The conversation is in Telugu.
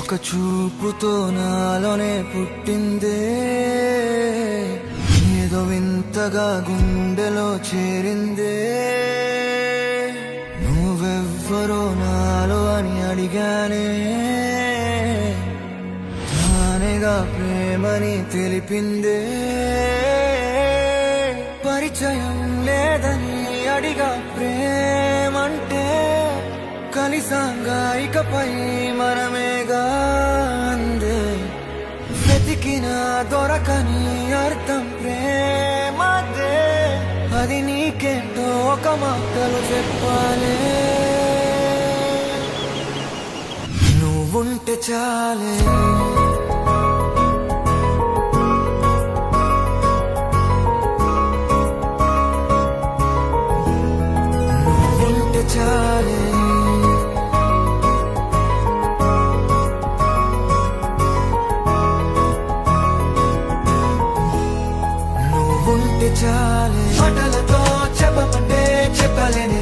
ఒక చూపుతో నాలోనే పుట్టిందే, ఏదో వింతగా గుండెలో చేరిందే. నువ్వెవ్వరో నాలో అని అడిగానే, తానేగా ప్రేమని తెలిపిందే. పరిచయం లేదని అడిగా ప్రేమంటే, కలిసాంగా ఇకపై మనమేగా అందే. వెతికిన దొరకని అర్థం ప్రేమదే, అది నీకేంటో ఒక మాటలు చెప్పాలే. నువ్వుంటే చాలే, నువ్వుంటే చాలే, నువ్వుంటే చాలే. మాటలతో చెప్పమంటే చెప్పలేని